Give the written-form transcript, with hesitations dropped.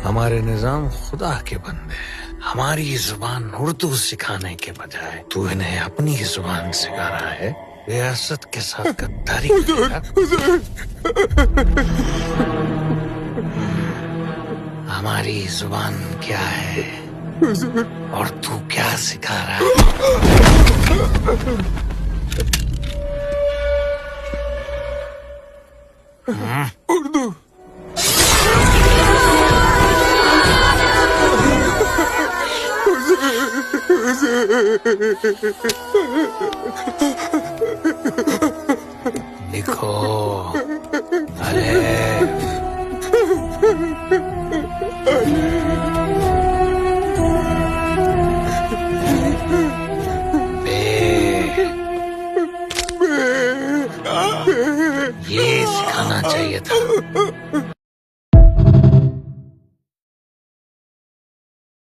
हमारे निजाम खुदा के बंदे हैं। हमारी जुबान उर्दू सिखाने के बजाय तू इन्हें अपनी जुबान सिखा रहा है। रियासत के साथ गद्दारी करेगा। हमारी जुबान क्या है और तू क्या सिखा रहा है? उर्दू।